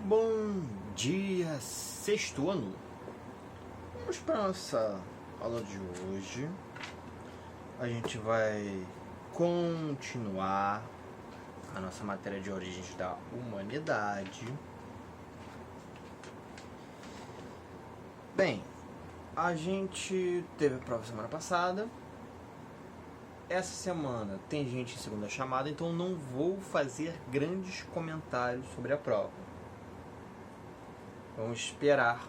Bom dia, sexto ano. Vamos para a nossa aula de hoje. A gente vai continuar a nossa matéria de origens da humanidade. Bem, a gente teve a prova semana passada. Essa semana tem gente em segunda chamada, então não vou fazer grandes comentários sobre a prova. Vamos esperar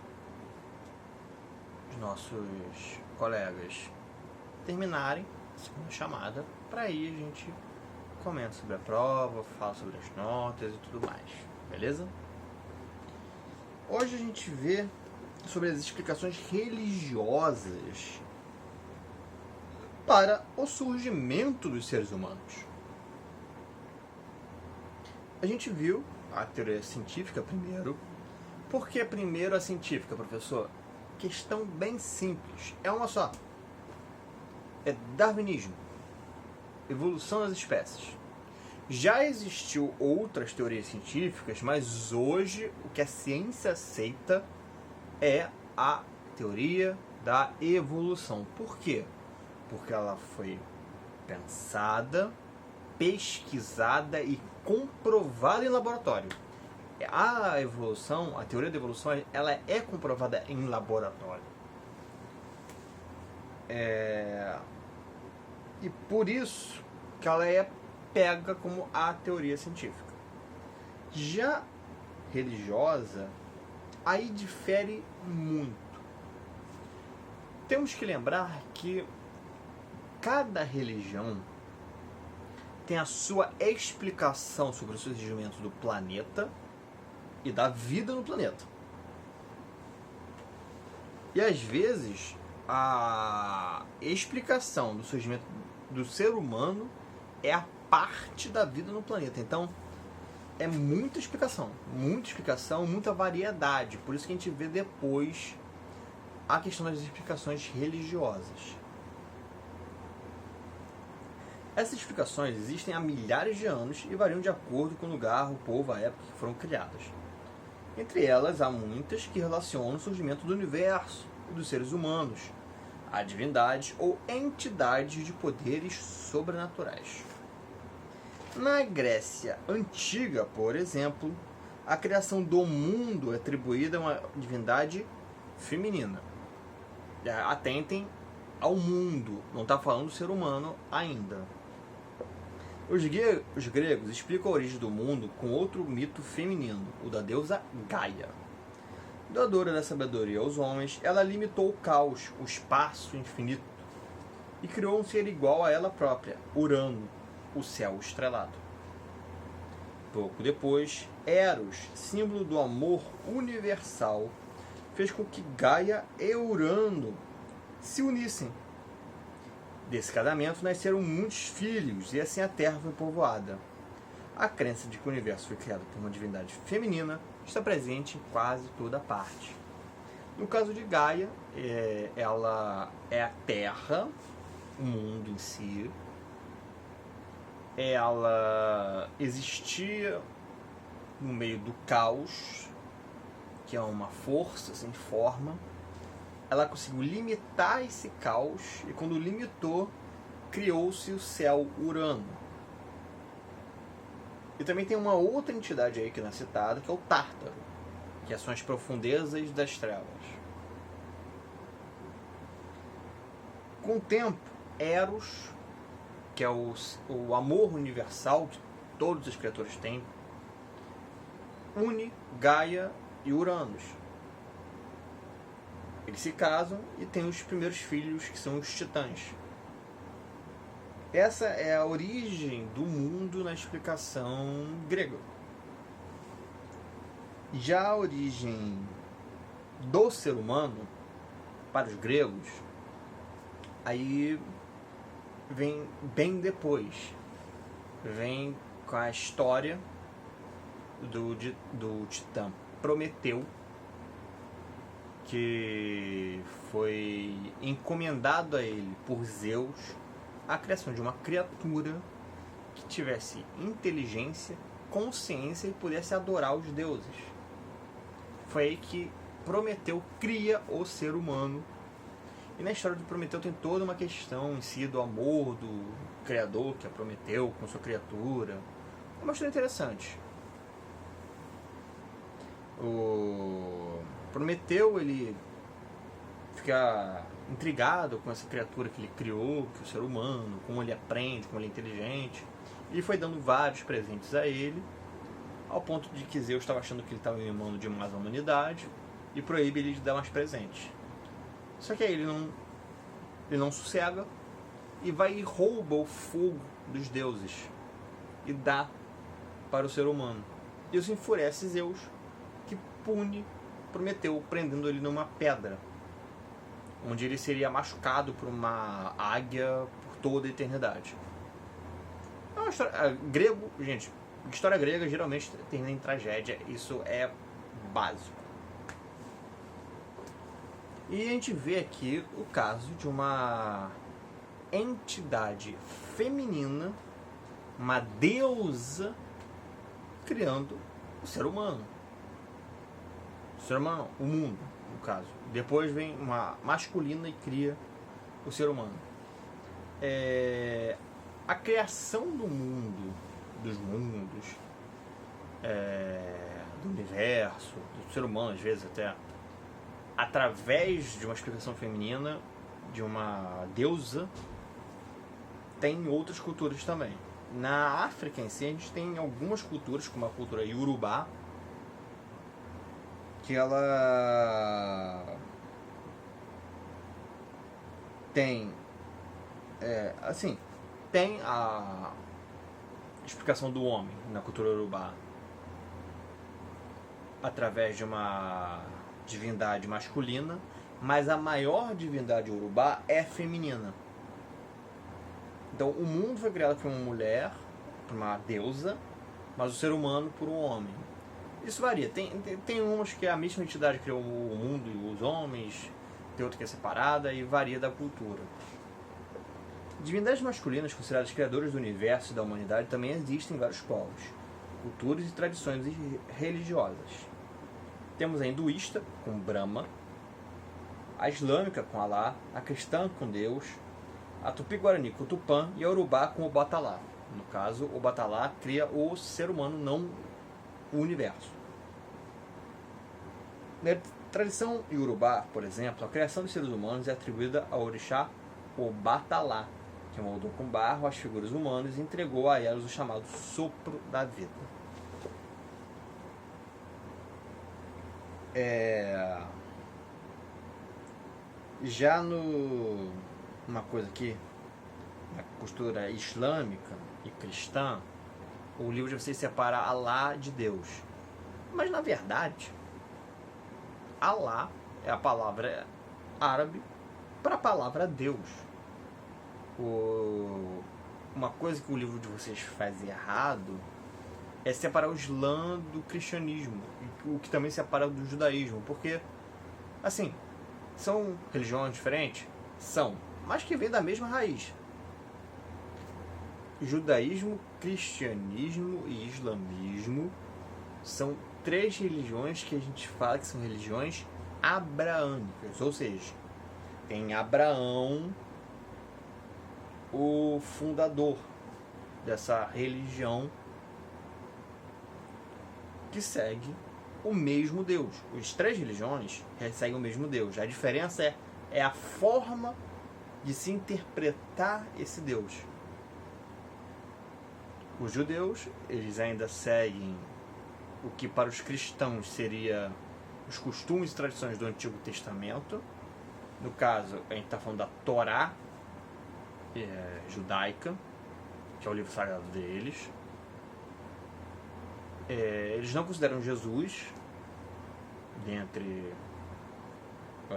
os nossos colegas terminarem a segunda chamada, para aí a gente comenta sobre a prova, fala sobre as notas e tudo mais, beleza? Hoje a gente vê sobre as explicações religiosas para o surgimento dos seres humanos. A gente viu a teoria científica primeiro. Por que primeiro a científica, professor? Questão bem simples. É uma só. É darwinismo. Evolução das espécies. Já existiu outras teorias científicas, mas hoje o que a ciência aceita é a teoria da evolução. Por quê? Porque ela foi pensada, pesquisada e comprovada em laboratório. A evolução, a teoria da evolução, ela é comprovada em laboratório. E por isso que ela é pega como a teoria científica. Já religiosa, aí difere muito. Temos que lembrar que cada religião tem a sua explicação sobre o surgimento do planeta e da vida no planeta. E às vezes a explicação do surgimento do ser humano é a parte da vida no planeta. Então é muita explicação, muita variedade. Por isso que a gente vê depois a questão das explicações religiosas. Essas explicações existem há milhares de anos e variam de acordo com o lugar, o povo, a época que foram criadas. Entre elas, há muitas que relacionam o surgimento do universo e dos seres humanos, a divindades ou entidades de poderes sobrenaturais. Na Grécia Antiga, por exemplo, a criação do mundo é atribuída a uma divindade feminina. Atentem ao mundo, não está falando do ser humano ainda. Os gregos explicam a origem do mundo com outro mito feminino, o da deusa Gaia. Doadora da sabedoria aos homens, ela limitou o caos, o espaço infinito, e criou um ser igual a ela própria, Urano, o céu estrelado. Pouco depois, Eros, símbolo do amor universal, fez com que Gaia e Urano se unissem. Desse casamento nasceram muitos filhos e assim a Terra foi povoada. A crença de que o universo foi criado por uma divindade feminina está presente em quase toda parte. No caso de Gaia, ela é a Terra, o mundo em si. Ela existia no meio do caos, que é uma força sem forma. Ela conseguiu limitar esse caos e quando limitou, criou-se o céu Urano. E também tem uma outra entidade aí que não é citada, que é o Tártaro, que são as profundezas das trevas. Com o tempo, Eros, que é o amor universal que todas as criaturas têm, une Gaia e Uranus. Eles se casam e têm os primeiros filhos, que são os titãs. Essa é a origem do mundo na explicação grega. Já a origem do ser humano, para os gregos, aí vem bem depois. Vem com a história do titã Prometeu, que foi encomendado a ele por Zeus a criação de uma criatura que tivesse inteligência, consciência e pudesse adorar os deuses. foi aí que Prometeu cria o ser humano. E na história de Prometeu tem toda uma questão em si do amor do Criador, que é Prometeu, com sua criatura. É uma história interessante. O Prometeu, ele fica intrigado com essa criatura que ele criou, que é o ser humano, como ele aprende, como ele é inteligente. E foi dando vários presentes a ele, ao ponto de que Zeus estava achando que ele estava mimando demais a humanidade e proíbe ele de dar mais presentes. Só que aí ele não sossega e vai e rouba o fogo dos deuses e dá para o ser humano. Isso enfurece Zeus, que pune Prometeu, prendendo ele numa pedra, onde ele seria machucado por uma águia por toda a eternidade. É uma história grego, gente. História grega geralmente termina em tragédia, isso é básico. E a gente vê aqui o caso de uma entidade feminina, uma deusa, criando o ser humano. O ser humano, o mundo, no caso. Depois vem uma masculina e cria o ser humano. A criação do mundo, dos mundos, do universo, do ser humano, às vezes até, através de uma explicação feminina, de uma deusa, tem outras culturas também. Na África em si, a gente tem algumas culturas, como a cultura Yorubá, que ela tem, tem a explicação do homem na cultura Yorubá através de uma divindade masculina, mas a maior divindade Yorubá é feminina. Então o mundo foi criado por uma mulher, por uma deusa, mas o ser humano por um homem. Isso varia. Tem umas que a mesma entidade criou o mundo e os homens, tem outra que é separada e varia da cultura. Divindades masculinas consideradas criadoras do universo e da humanidade também existem em vários povos, culturas e tradições religiosas. Temos a hinduísta, com Brahma, a islâmica, com Alá, a cristã, com Deus, a tupi-guarani, com Tupã, e a urubá, com Obatalá. No caso, Obatalá cria o ser humano, não o universo. Na tradição iorubá, por exemplo, a criação dos seres humanos é atribuída ao orixá Obatalá, que moldou com barro as figuras humanas e entregou a elas o chamado sopro da vida. Já uma coisa aqui, na cultura islâmica e cristã, o livro de vocês separa Alá de Deus. Mas na verdade, Alá é a palavra árabe para a palavra Deus. Uma coisa que o livro de vocês faz errado é separar o Islã do cristianismo, o que também separa do judaísmo, porque, assim, são religiões diferentes? São, mas que vêm da mesma raiz. Judaísmo, cristianismo e islamismo são três religiões que a gente fala que são religiões abraâmicas, ou seja, tem Abraão, o fundador dessa religião, que segue o mesmo Deus. As três religiões seguem o mesmo Deus. A diferença é a forma de se interpretar esse Deus. Os judeus, eles ainda seguem o que para os cristãos seria os costumes e tradições do Antigo Testamento. No caso, a gente está falando da Torá judaica, que é o livro sagrado deles. Eles não consideram Jesus dentre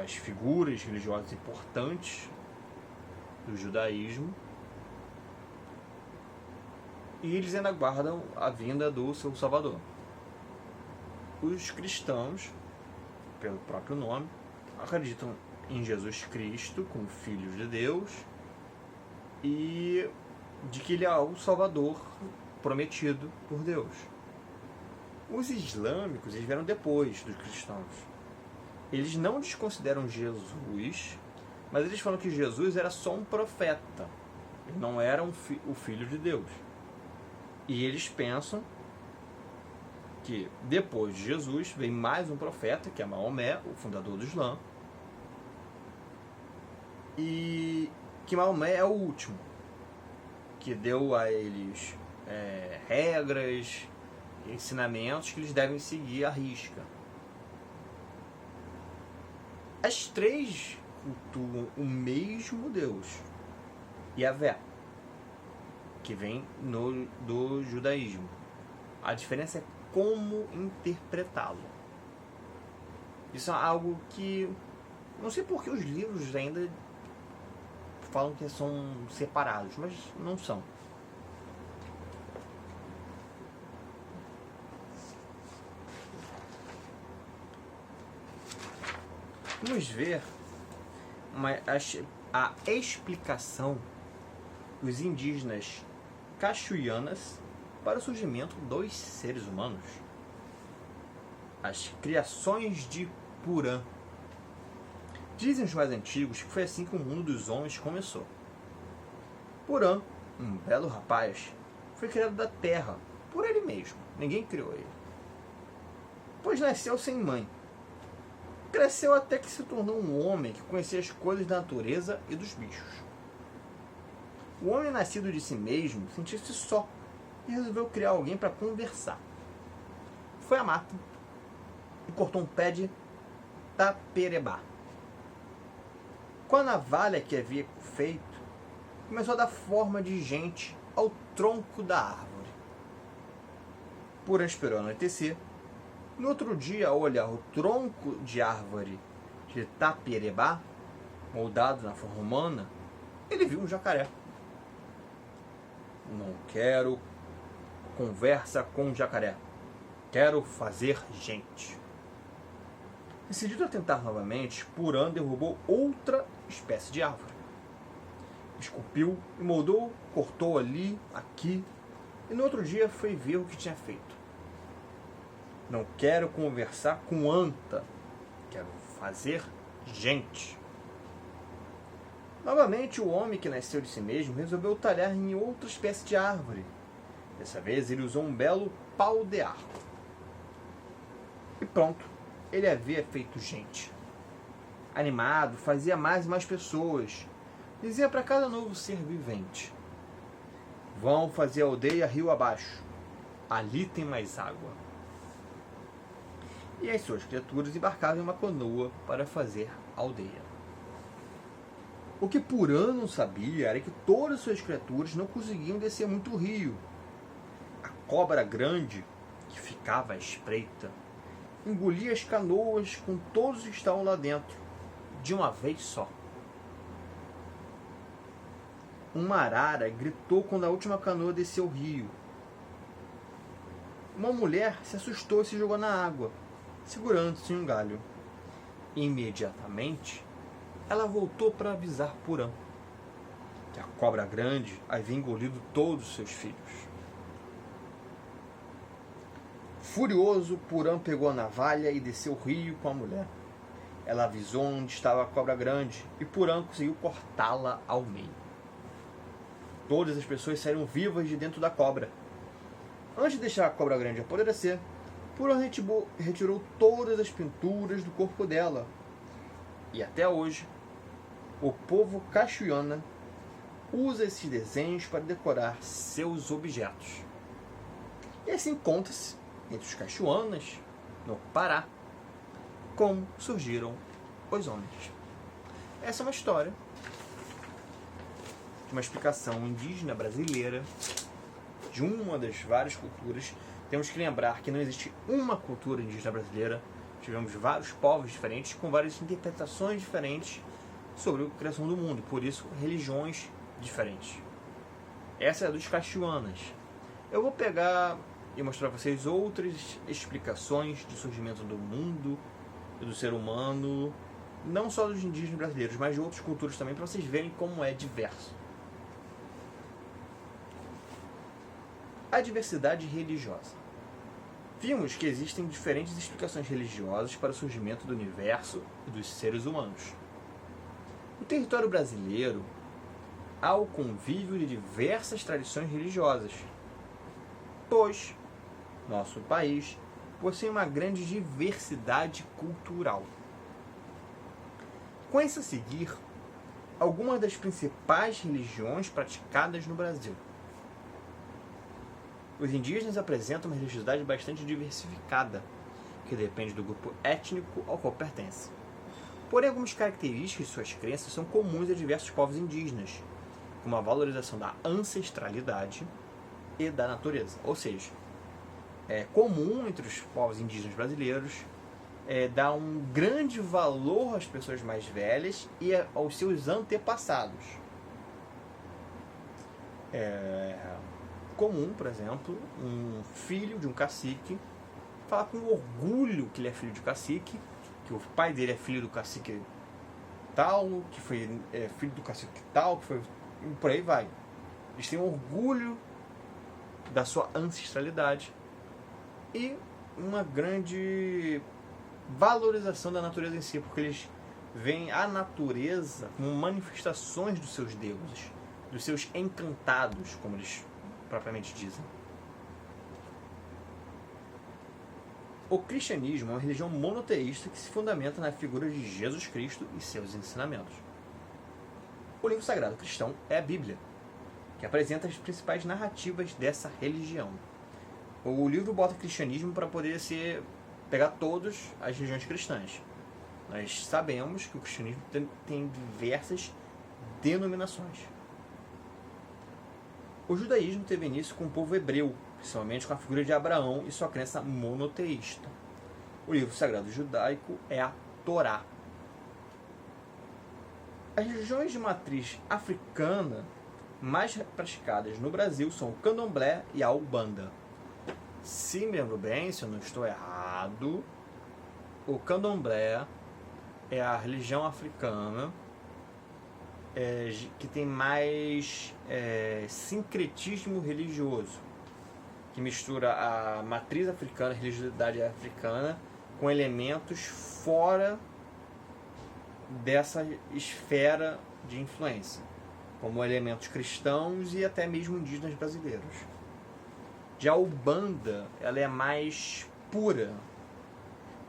as figuras religiosas importantes do judaísmo, e eles ainda aguardam a vinda do seu Salvador. Os cristãos, pelo próprio nome, acreditam em Jesus Cristo como Filho de Deus e de que ele é o Salvador prometido por Deus. Os islâmicos, eles vieram depois dos cristãos. Eles não desconsideram Jesus, mas eles falam que Jesus era só um profeta. Ele não era o Filho de Deus. E eles pensam que depois de Jesus vem mais um profeta, que é Maomé, o fundador do Islã, e que Maomé é o último, que deu a eles regras, ensinamentos que eles devem seguir à risca. As três cultuam o mesmo Deus, Yahvé, que vem do judaísmo. A diferença é como interpretá-lo. Isso é algo que não sei por que os livros ainda falam que são separados, mas não são. Vamos ver a explicação dos indígenas cachuianas para o surgimento dos seres humanos. As criações de Purã. Dizem os mais antigos que foi assim que o mundo dos homens começou. Purã, um belo rapaz, foi criado da terra, por ele mesmo. Ninguém criou ele. Pois nasceu sem mãe. Cresceu até que se tornou um homem que conhecia as coisas da natureza e dos bichos. O homem nascido de si mesmo sentiu-se só e resolveu criar alguém para conversar. Foi à mata e cortou um pé de taperebá. Com a navalha que havia feito, começou a dar forma de gente ao tronco da árvore. Purã esperou anoitecer. No outro dia, ao olhar o tronco de árvore de taperebá, moldado na forma humana, ele viu um jacaré. Não quero conversa com um jacaré. Quero fazer gente. Decidido a tentar novamente, Purã derrubou outra espécie de árvore. Esculpiu e moldou, cortou ali, aqui, e no outro dia foi ver o que tinha feito. Não quero conversar com anta. Quero fazer gente. Novamente, o homem que nasceu de si mesmo resolveu talhar em outra espécie de árvore. Dessa vez, ele usou um belo pau de arco. E pronto, ele havia feito gente. Animado, fazia mais e mais pessoas. Dizia para cada novo ser vivente: vão fazer a aldeia rio abaixo. Ali tem mais água. E as suas criaturas embarcavam em uma canoa para fazer a aldeia. O que Purã não sabia era que todas as suas criaturas não conseguiam descer muito o rio. A cobra grande, que ficava à espreita, engolia as canoas com todos que estavam lá dentro, de uma vez só. Uma arara gritou quando a última canoa desceu o rio. Uma mulher se assustou e se jogou na água, segurando-se em um galho. Imediatamente, ela voltou para avisar Purã que a cobra grande havia engolido todos os seus filhos. Furioso, Purã pegou a navalha e desceu o rio com a mulher. Ela avisou onde estava a cobra grande e Purã conseguiu cortá-la ao meio. Todas as pessoas saíram vivas de dentro da cobra. Antes de deixar a cobra grande apodrecer, Purã retirou todas as pinturas do corpo dela. E até hoje, o povo cachuiana usa esses desenhos para decorar seus objetos. E assim conta-se, entre os cachuanas, no Pará, como surgiram os homens. Essa é uma história de uma explicação indígena brasileira de uma das várias culturas. Temos que lembrar que não existe uma cultura indígena brasileira. Tivemos vários povos diferentes, com várias interpretações diferentes sobre a criação do mundo. Por isso, religiões diferentes. Essa é a dos cachuanas. Eu vou pegar e mostrar para vocês outras explicações do surgimento do mundo e do ser humano, não só dos indígenas brasileiros, mas de outras culturas também, para vocês verem como é diverso. A diversidade religiosa. Vimos que existem diferentes explicações religiosas para o surgimento do universo e dos seres humanos. No território brasileiro, há o convívio de diversas tradições religiosas, pois nosso país possui uma grande diversidade cultural. Conheça a seguir algumas das principais religiões praticadas no Brasil. Os indígenas apresentam uma religiosidade bastante diversificada, que depende do grupo étnico ao qual pertence. Porém, algumas características de suas crenças são comuns a diversos povos indígenas, como a valorização da ancestralidade e da natureza. Ou seja, é comum entre os povos indígenas brasileiros dar um grande valor às pessoas mais velhas e aos seus antepassados. É comum, por exemplo, um filho de um cacique falar com orgulho que ele é filho de cacique, que o pai dele é filho do cacique tal, que foi filho do cacique tal, que foi... por aí vai. Eles têm orgulho da sua ancestralidade e uma grande valorização da natureza em si, porque eles veem a natureza como manifestações dos seus deuses, dos seus encantados, como eles propriamente dizem. O cristianismo é uma religião monoteísta que se fundamenta na figura de Jesus Cristo e seus ensinamentos. O livro sagrado cristão é a Bíblia, que apresenta as principais narrativas dessa religião. O livro bota cristianismo para poder pegar todas as religiões cristãs. Nós sabemos que o cristianismo tem diversas denominações. O judaísmo teve início com o povo hebreu, principalmente com a figura de Abraão e sua crença monoteísta. O livro sagrado judaico é a Torá. As religiões de matriz africana mais praticadas no Brasil são o candomblé e a umbanda. Se me lembro bem, se eu não estou errado, o candomblé é a religião africana que tem mais sincretismo religioso, que mistura a matriz africana, a religiosidade africana, com elementos fora dessa esfera de influência, como elementos cristãos e até mesmo indígenas brasileiros. Já a Umbanda, ela é mais pura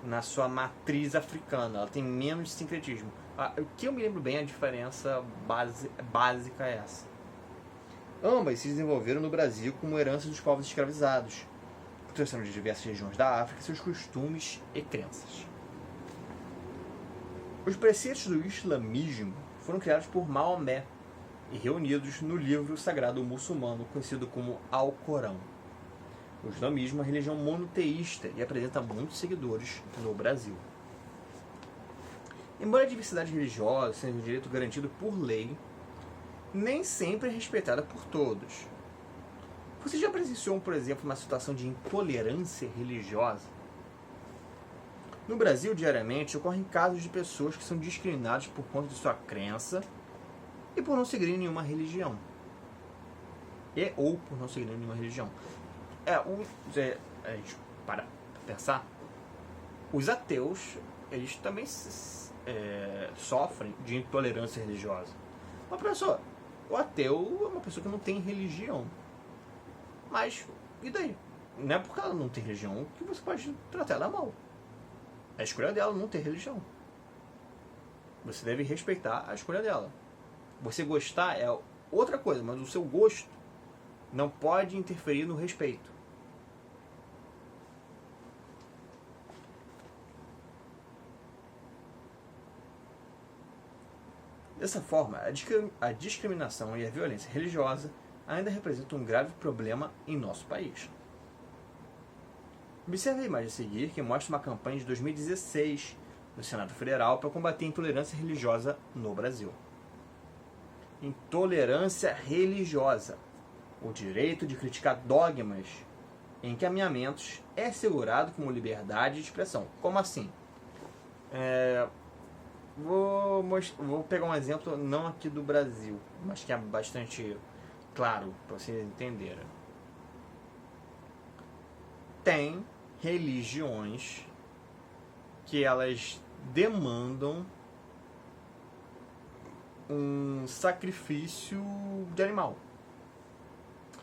na sua matriz africana, ela tem menos sincretismo. O que eu me lembro bem, a diferença básica é essa. Ambas se desenvolveram no Brasil como herança dos povos escravizados, que trouxeram de diversas regiões da África seus costumes e crenças. Os preceitos do islamismo foram criados por Maomé e reunidos no livro sagrado muçulmano conhecido como Alcorão. O islamismo é uma religião monoteísta e apresenta muitos seguidores no Brasil. Embora a diversidade religiosa seja um direito garantido por lei, nem sempre é respeitada por todos. Você já presenciou, por exemplo, uma situação de intolerância religiosa? No Brasil, diariamente, ocorrem casos de pessoas que são discriminadas por conta de sua crença e por não seguirem nenhuma religião. Ou por não seguirem nenhuma religião. A gente para pensar, os ateus, eles também sofrem de intolerância religiosa. Uma pessoa, o ateu é uma pessoa que não tem religião. Mas, e daí? Não é porque ela não tem religião que você pode tratar ela mal. A escolha dela não ter religião. Você deve respeitar a escolha dela. Você gostar é outra coisa, mas o seu gosto não pode interferir no respeito. Dessa forma, a discriminação e a violência religiosa ainda representam um grave problema em nosso país. Observe a imagem a seguir, que mostra uma campanha de 2016 do Senado Federal para combater a intolerância religiosa no Brasil. Intolerância religiosa. O direito de criticar dogmas e encaminhamentos é assegurado como liberdade de expressão. Como assim? Vou pegar um exemplo, não aqui do Brasil, mas que é bastante claro para vocês entenderem. Tem religiões que elas demandam um sacrifício de animal.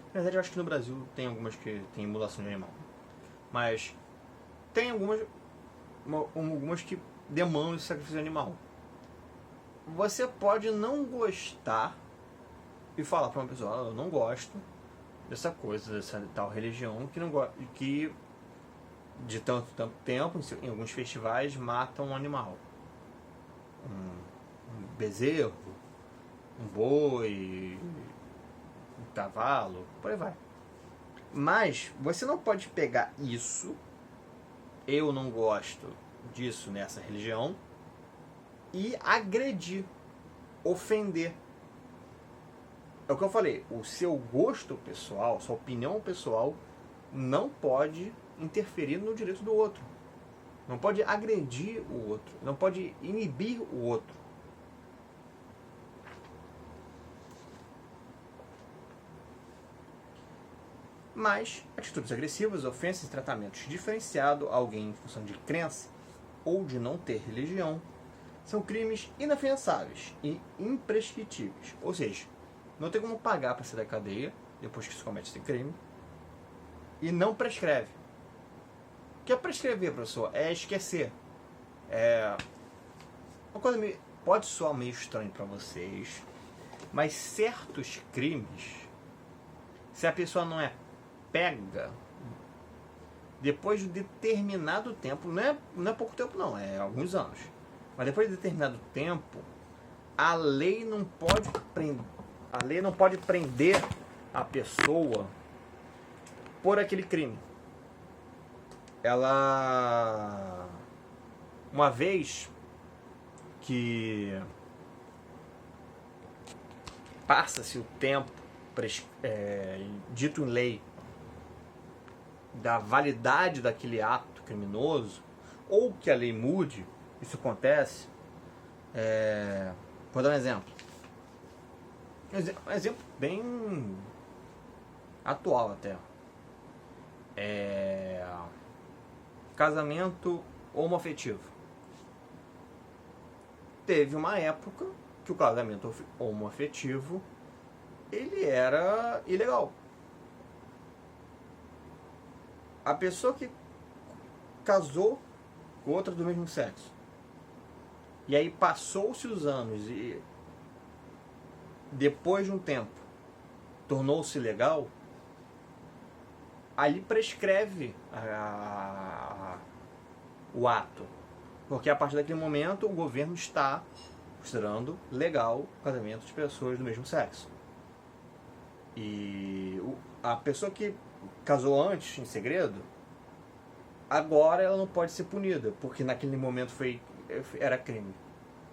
Na verdade, eu acho que no Brasil tem algumas que tem emulação de animal. Mas tem algumas que demandam esse sacrifício de animal. Você pode não gostar e falar para uma pessoa: eu não gosto dessa coisa, dessa tal religião que de tanto tempo, em alguns festivais, matam um animal. Um bezerro, um boi, um cavalo, por aí vai. Mas você não pode pegar isso, eu não gosto disso nessa religião, e agredir, ofender. É o que eu falei, o seu gosto pessoal, sua opinião pessoal não pode interferir no direito do outro. Não pode agredir o outro, não pode inibir o outro. Mas atitudes agressivas, ofensas e tratamentos diferenciados a alguém em função de crença ou de não ter religião são crimes inafiançáveis e imprescritíveis. Ou seja, não tem como pagar para sair da cadeia depois que se comete esse crime e não prescreve. O que é prescrever, professor? É esquecer. Uma coisa pode soar meio estranho para vocês, mas certos crimes, se a pessoa não é pega depois de determinado tempo, não é pouco tempo não, é alguns anos, mas depois de determinado tempo, a lei não pode prender a pessoa por aquele crime. Ela, uma vez que passa-se o tempo dito em lei da validade daquele ato criminoso, ou que a lei mude, isso acontece. Vou dar um exemplo. Um exemplo bem atual até. Casamento homoafetivo. Teve uma época que o casamento homoafetivo ele era ilegal. A pessoa que casou com outra do mesmo sexo, e aí passou-se os anos e depois de um tempo tornou-se legal, ali prescreve o ato, porque a partir daquele momento o governo está considerando legal o casamento de pessoas do mesmo sexo. E a pessoa que casou antes, em segredo, agora ela não pode ser punida, porque naquele momento era crime.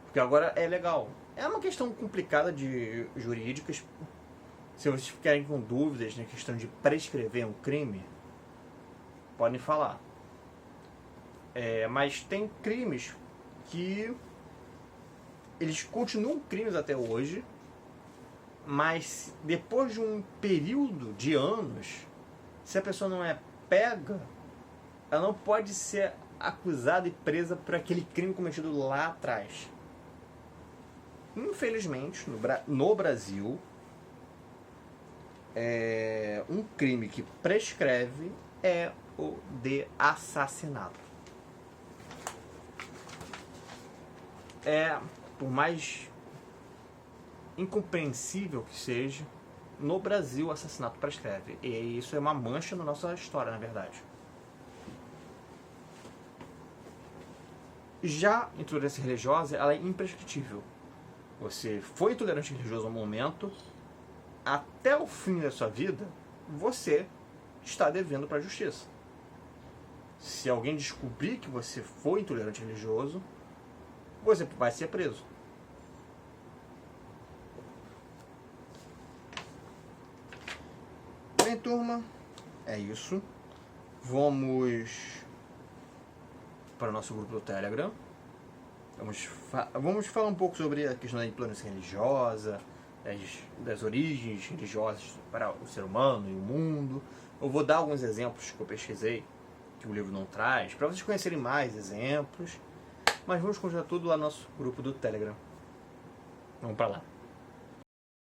Porque agora é legal. É uma questão complicada de jurídicas. Se vocês ficarem com dúvidas na questão de prescrever um crime, podem falar. Mas tem crimes que eles continuam crimes até hoje, mas depois de um período de anos, se a pessoa não é pega, ela não pode ser acusada e presa por aquele crime cometido lá atrás. Infelizmente, no Brasil, um crime que prescreve é o de assassinato. Por mais incompreensível que seja, no Brasil o assassinato prescreve. E isso é uma mancha na nossa história, na verdade. Já a intolerância religiosa, ela é imprescritível. Você foi intolerante religioso ao momento, até o fim da sua vida, você está devendo para a justiça. Se alguém descobrir que você foi intolerante religioso, você vai ser preso. Bem, turma, é isso. Vamos para o nosso grupo do Telegram. Vamos falar um pouco sobre a questão da intolerância religiosa, das origens religiosas para o ser humano e o mundo. Eu vou dar alguns exemplos que eu pesquisei, que que o livro não traz, para vocês conhecerem mais exemplos. Mas vamos continuar tudo lá no nosso grupo do Telegram. Vamos para lá.